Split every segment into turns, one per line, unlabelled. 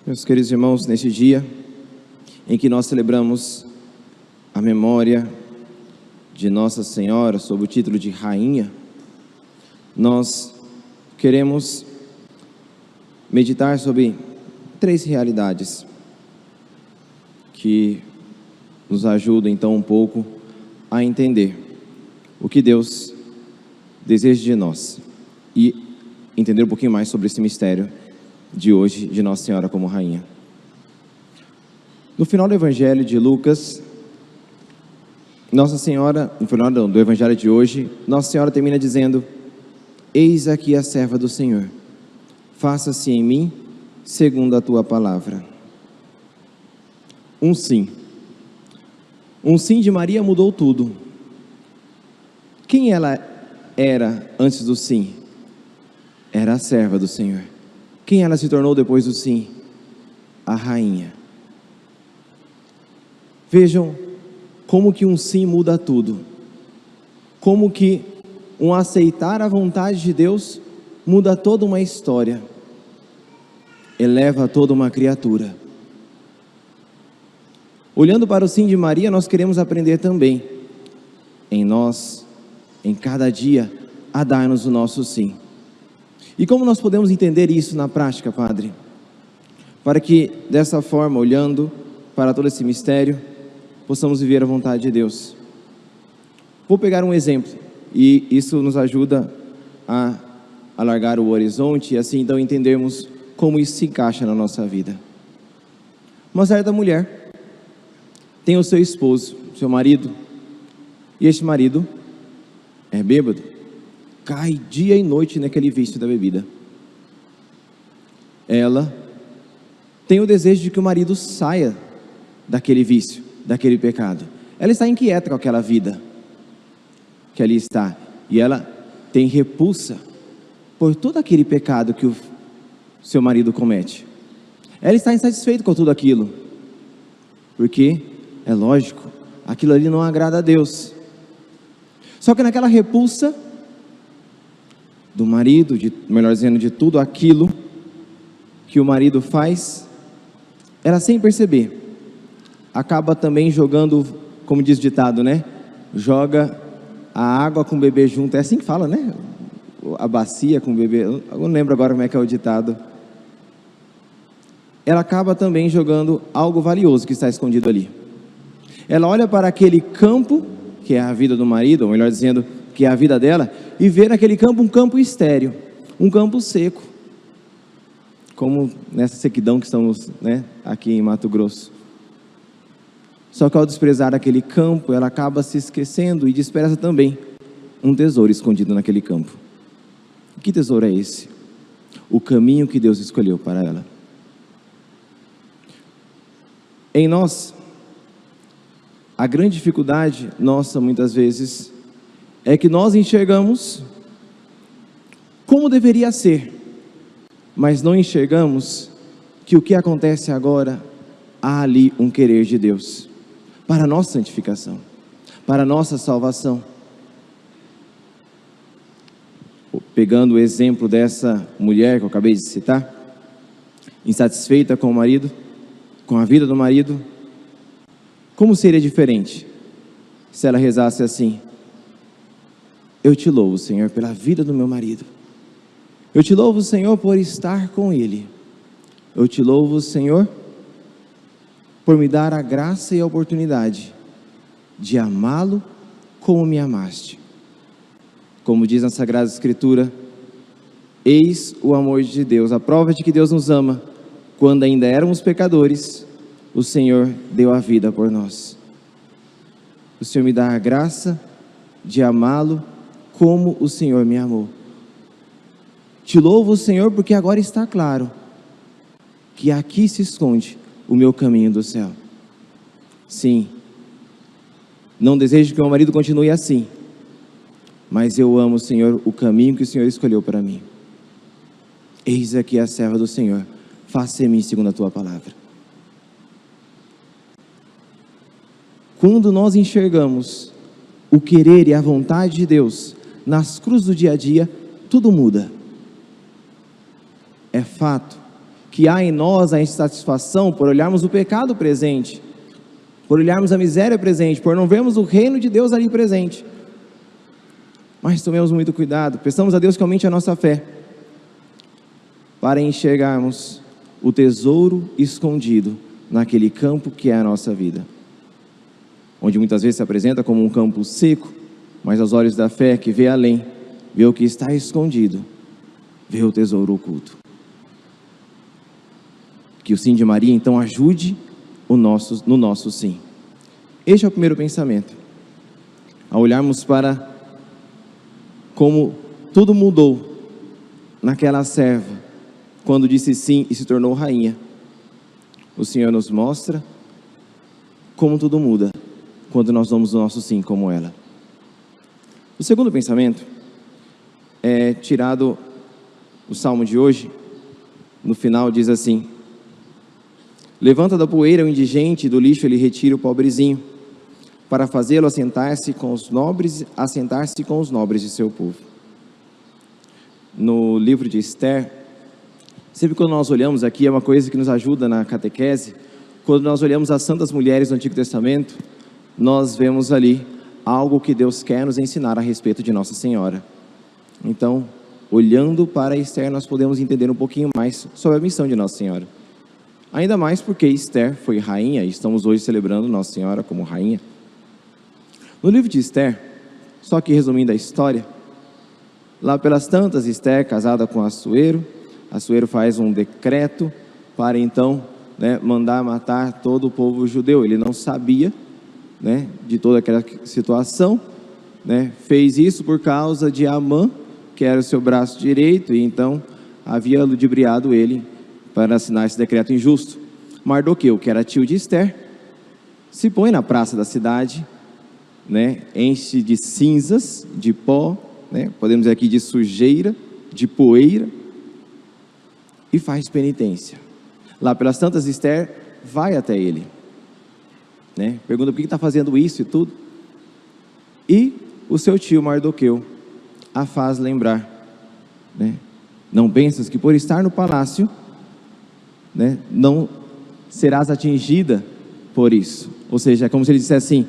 Meus queridos irmãos, neste dia em que nós celebramos a memória de Nossa Senhora sob o título de Rainha, nós queremos meditar sobre três realidades que nos ajudam então um pouco a entender o que Deus deseja de nós e entender um pouquinho mais sobre esse mistério de hoje, de Nossa Senhora como Rainha. No final do Evangelho de Lucas, Nossa Senhora, no final do Evangelho de hoje, Nossa Senhora termina dizendo: eis aqui a serva do Senhor, faça-se em mim segundo a tua palavra. Um sim de Maria mudou tudo. Quem ela era antes do sim? Era a serva do Senhor. Quem ela se tornou depois do sim? A rainha. Vejam como que um sim muda tudo. Como que um aceitar a vontade de Deus muda toda uma história. Eleva toda uma criatura. Olhando para o sim de Maria, nós queremos aprender também em nós, em cada dia, a dar-nos o nosso sim. E como nós podemos entender isso na prática, Padre? Para que dessa forma, olhando para todo esse mistério, possamos viver a vontade de Deus. Vou pegar um exemplo, e isso nos ajuda a alargar o horizonte e assim então entendermos como isso se encaixa na nossa vida. Uma certa mulher tem o seu esposo, seu marido, e este marido é bêbado. Cai dia e noite naquele vício da bebida. Ela tem o desejo de que o marido saia daquele vício, daquele pecado. Ela está inquieta com aquela vida que ali está. E ela tem repulsa por todo aquele pecado que o seu marido comete. Ela está insatisfeita com tudo aquilo. Porque, é lógico, aquilo ali não agrada a Deus. Só que naquela repulsa do marido, melhor dizendo, de tudo aquilo que o marido faz, ela sem perceber, acaba também jogando, como diz o ditado, né? Joga a água com o bebê junto, é assim que fala, né? A bacia com o bebê, eu não lembro agora como é que é o ditado. Ela acaba também jogando algo valioso que está escondido ali. Ela olha para aquele campo, que é a vida do marido, ou melhor dizendo, que é a vida dela, e vê naquele campo um campo estéril, um campo seco, como nessa sequidão que estamos, né, aqui em Mato Grosso. Só que ao desprezar aquele campo, ela acaba se esquecendo e despreza também um tesouro escondido naquele campo. Que tesouro é esse? O caminho que Deus escolheu para ela. Em nós, a grande dificuldade nossa muitas vezes é que nós enxergamos como deveria ser, mas não enxergamos que o que acontece agora, há ali um querer de Deus, para a nossa santificação, para a nossa salvação. Pegando o exemplo dessa mulher que eu acabei de citar, insatisfeita com o marido, com a vida do marido, como seria diferente se ela rezasse assim: eu te louvo, Senhor, pela vida do meu marido. Eu te louvo, Senhor, por estar com ele. Eu te louvo, Senhor, por me dar a graça e a oportunidade de amá-lo como me amaste. Como diz na Sagrada Escritura, eis o amor de Deus, a prova de que Deus nos ama. Quando ainda éramos pecadores, o Senhor deu a vida por nós. O Senhor me dá a graça de amá-lo como o Senhor me amou. Te louvo, Senhor, porque agora está claro que aqui se esconde o meu caminho do céu. Sim, não desejo que meu marido continue assim, mas eu amo, Senhor, o caminho que o Senhor escolheu para mim. Eis aqui a serva do Senhor, faça em mim segundo a tua palavra. Quando nós enxergamos o querer e a vontade de Deus nas cruzes do dia a dia, tudo muda. É fato que há em nós a insatisfação por olharmos o pecado presente, por olharmos a miséria presente, por não vermos o reino de Deus ali presente. Mas tomemos muito cuidado, peçamos a Deus que aumente a nossa fé, para enxergarmos o tesouro escondido naquele campo que é a nossa vida, onde muitas vezes se apresenta como um campo seco, mas aos olhos da fé que vê além, vê o que está escondido, vê o tesouro oculto. Que o sim de Maria então ajude no nosso sim. Este é o primeiro pensamento. Ao olharmos para como tudo mudou naquela serva, quando disse sim e se tornou rainha, o Senhor nos mostra como tudo muda quando nós damos o nosso sim como ela. O segundo pensamento é tirado do Salmo de hoje. No final diz assim: levanta da poeira o indigente, do lixo ele retira o pobrezinho, para fazê-lo assentar-se com os nobres de seu povo. No livro de Esther, sempre quando nós olhamos aqui, é uma coisa que nos ajuda na catequese, quando nós olhamos as santas mulheres do Antigo Testamento, nós vemos ali algo que Deus quer nos ensinar a respeito de Nossa Senhora. Então, olhando para Esther, nós podemos entender um pouquinho mais sobre a missão de Nossa Senhora. Ainda mais porque Esther foi rainha, e estamos hoje celebrando Nossa Senhora como rainha. No livro de Esther, só que resumindo a história, lá pelas tantas, Esther, casada com Assuero faz um decreto para então mandar matar todo o povo judeu. Ele não sabia de toda aquela situação, fez isso por causa de Amã, que era o seu braço direito, e então havia ludibriado ele para assinar esse decreto injusto. Mardoqueu, que era tio de Esther, se põe na praça da cidade, enche de cinzas, de pó, podemos dizer aqui de sujeira, de poeira, e faz penitência. Lá pelas tantas, Esther vai até ele, pergunta por que está fazendo isso e tudo, e o seu tio Mardoqueu a faz lembrar, não pensas que por estar no palácio, não serás atingida por isso. Ou seja, é como se ele dissesse assim: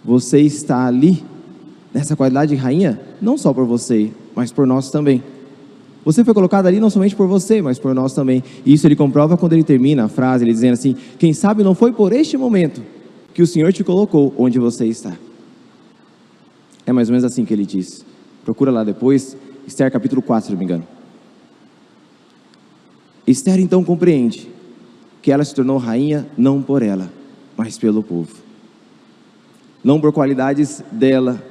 você está ali, nessa qualidade de rainha, não só por você, mas por nós também. Você foi colocado ali não somente por você, mas por nós também. E isso ele comprova quando ele termina a frase, ele dizendo assim: quem sabe não foi por este momento que o Senhor te colocou onde você está. É mais ou menos assim que ele diz. Procura lá depois, Esther capítulo 4, se não me engano. Esther então compreende que ela se tornou rainha não por ela, mas pelo povo. Não por qualidades dela,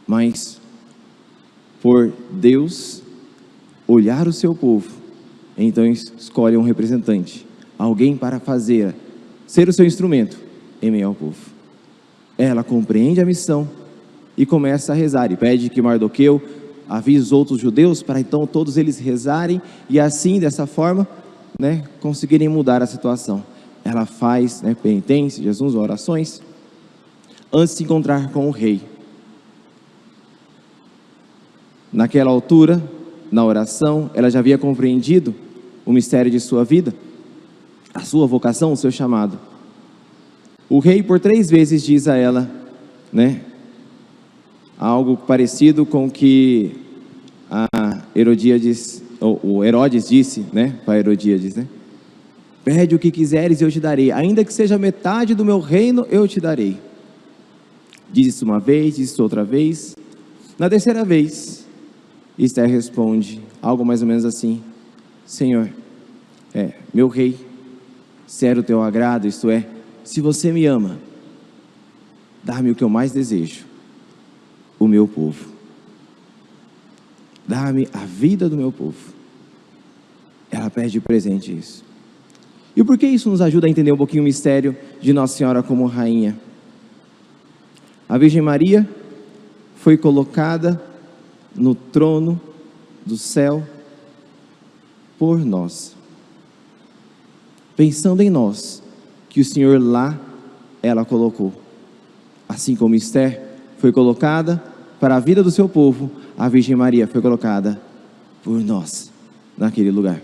mas por Deus olhar o seu povo. Então escolhe um representante, alguém para ser o seu instrumento em meio ao povo. Ela compreende a missão e começa a rezar, e pede que Mardoqueu avise os outros judeus para então todos eles rezarem, e assim, dessa forma, conseguirem mudar a situação. Ela faz penitência, jejuns, orações, antes de se encontrar com o rei. Naquela altura, na oração, ela já havia compreendido o mistério de sua vida, a sua vocação, o seu chamado. O rei por 3 vezes diz a ela, algo parecido com o que o Herodes disse, para Herodíades, pede o que quiseres e eu te darei, ainda que seja metade do meu reino, eu te darei. Diz isso uma vez, diz isso outra vez. Na terceira vez, Esther responde algo mais ou menos assim: Senhor, meu rei, se era o teu agrado, isto é, se você me ama, dá-me o que eu mais desejo, o meu povo. Dá-me a vida do meu povo. Ela pede de presente isso. E por que isso nos ajuda a entender um pouquinho o mistério de Nossa Senhora como rainha? A Virgem Maria foi colocada no trono do céu por nós, pensando em nós, que o Senhor lá ela colocou. Assim como Esther foi colocada para a vida do seu povo, a Virgem Maria foi colocada por nós naquele lugar.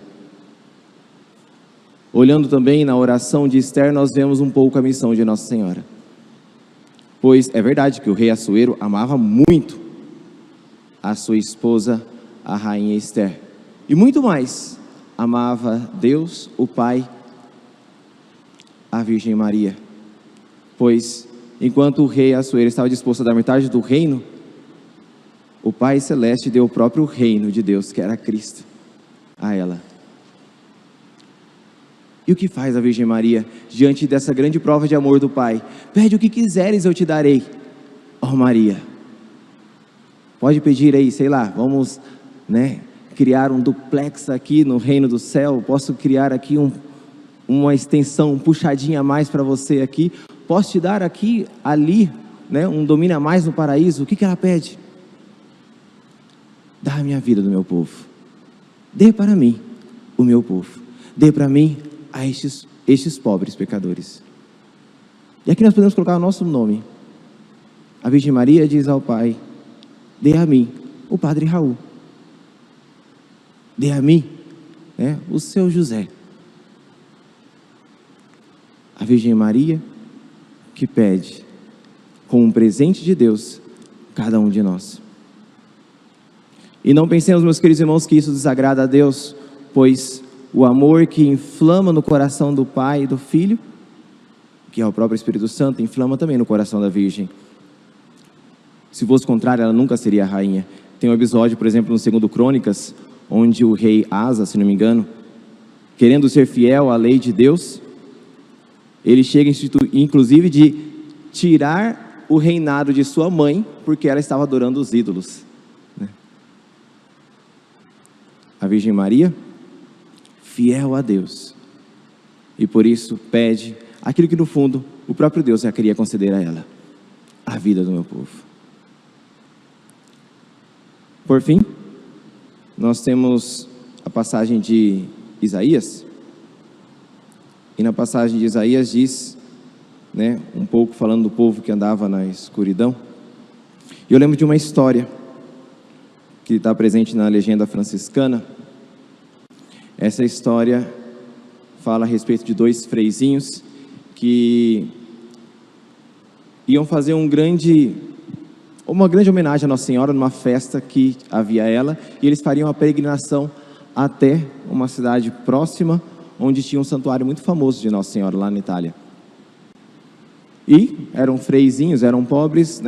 olhando também na oração de Esther, nós vemos um pouco a missão de Nossa Senhora. Pois é verdade que o rei Assuero amava muito a sua esposa, a rainha Esther. E muito mais, amava Deus, o Pai, a Virgem Maria. Pois, enquanto o rei Assuero estava disposto a dar metade do reino, o Pai Celeste deu o próprio reino de Deus, que era Cristo, a ela. E o que faz a Virgem Maria diante dessa grande prova de amor do Pai? Pede o que quiseres, eu te darei. Ó Maria, pode pedir aí, sei lá, vamos, criar um duplex aqui no reino do céu. Posso criar aqui uma extensão, um puxadinho a mais para você aqui. Posso te dar aqui, ali, um domínio a mais no paraíso. O que ela pede? Dá a minha vida do meu povo. Dê para mim o meu povo. Dê para mim a estes pobres pecadores. E aqui nós podemos colocar o nosso nome. A Virgem Maria diz ao Pai: dê a mim o Padre Raul. Dê a mim, o seu José. A Virgem Maria que pede, como um presente de Deus, cada um de nós. E não pensemos, meus queridos irmãos, que isso desagrada a Deus, pois o amor que inflama no coração do Pai e do Filho, que é o próprio Espírito Santo, inflama também no coração da Virgem. Se fosse contrário, ela nunca seria a rainha. Tem um episódio, por exemplo, no 2 Crônicas, onde o rei Asa, se não me engano, querendo ser fiel à lei de Deus, ele chega inclusive de tirar o reinado de sua mãe, porque ela estava adorando os ídolos. A Virgem Maria, fiel a Deus, e por isso pede aquilo que no fundo o próprio Deus já queria conceder a ela: a vida do meu povo. Por fim, nós temos a passagem de Isaías, e na passagem de Isaías diz, um pouco falando do povo que andava na escuridão. E eu lembro de uma história que está presente na legenda franciscana. Essa história fala a respeito de 2 freizinhos que iam fazer uma grande homenagem a Nossa Senhora numa festa que havia ela, e eles fariam a peregrinação até uma cidade próxima, onde tinha um santuário muito famoso de Nossa Senhora, lá na Itália. E eram freizinhos, eram pobres,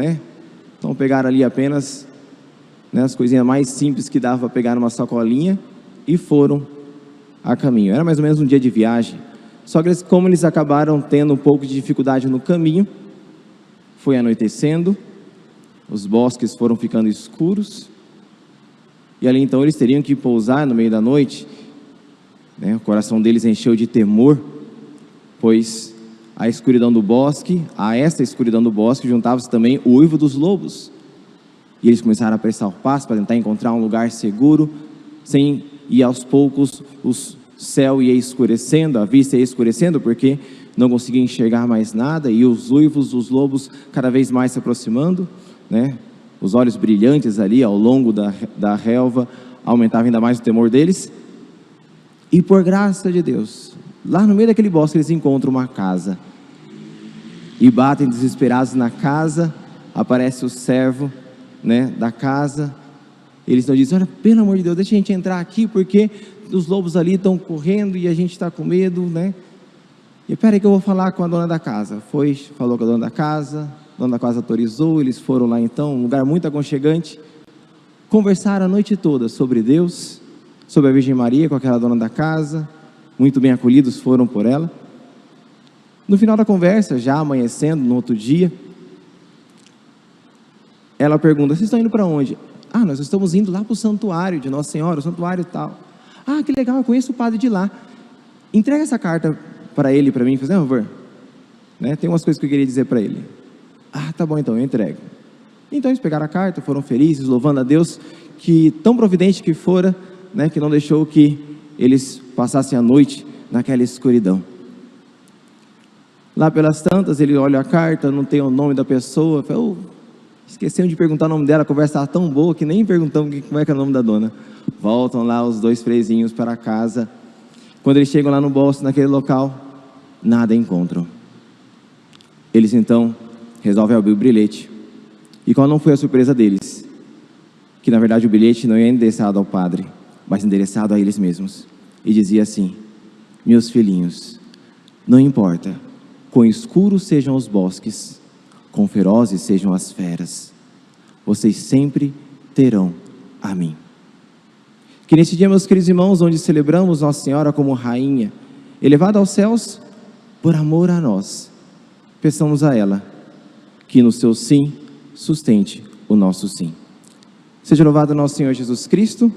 então pegaram ali apenas as coisinhas mais simples que dava para pegar numa sacolinha e foram a caminho. Era mais ou menos um dia de viagem. Só que como eles acabaram tendo um pouco de dificuldade no caminho, foi anoitecendo, os bosques foram ficando escuros, e ali então eles teriam que pousar no meio da noite. O coração deles encheu de temor, pois a essa escuridão do bosque juntava-se também o uivo dos lobos. E eles começaram a apressar o passo para tentar encontrar um lugar seguro, e aos poucos o céu ia escurecendo, a vista ia escurecendo, porque não conseguia enxergar mais nada, e os uivos dos lobos cada vez mais se aproximando, os olhos brilhantes ali ao longo da relva, aumentavam ainda mais o temor deles. E por graça de Deus, lá no meio daquele bosque eles encontram uma casa, e batem desesperados na casa. Aparece o servo da casa. Eles não dizem: olha, pelo amor de Deus, deixa a gente entrar aqui, porque os lobos ali estão correndo e a gente está com medo, E peraí que eu vou falar com a dona da casa. Falou com a dona da casa autorizou, eles foram lá então, um lugar muito aconchegante, conversaram a noite toda sobre Deus, sobre a Virgem Maria com aquela dona da casa, muito bem acolhidos foram por ela. No final da conversa, já amanhecendo, no outro dia, ela pergunta: vocês estão indo para onde? Nós estamos indo lá para o santuário de Nossa Senhora, o santuário tal. Que legal, eu conheço o padre de lá. Entrega essa carta para ele, para mim, por favor. Tem umas coisas que eu queria dizer para ele. Tá bom, então eu entrego. Então eles pegaram a carta, foram felizes, louvando a Deus, que tão providente que fora, que não deixou que eles passassem a noite naquela escuridão. Lá pelas tantas, ele olha a carta, não tem o nome da pessoa, fala: esquecemos de perguntar o nome dela, a conversa estava tão boa que nem perguntamos como é que é o nome da dona. Voltam lá os 2 freizinhos para casa, Quando eles chegam lá no bolso, naquele local, nada encontram. Eles então resolvem abrir o bilhete. E qual não foi a surpresa deles? Que na verdade o bilhete não é endereçado ao padre, mas endereçado a eles mesmos. E dizia assim: meus filhinhos, não importa quão escuros sejam os bosques, quão ferozes sejam as feras, vocês sempre terão a mim. Que neste dia, meus queridos irmãos, onde celebramos Nossa Senhora como Rainha, elevada aos céus por amor a nós, peçamos a ela que no seu sim sustente o nosso sim. Seja louvado nosso Senhor Jesus Cristo.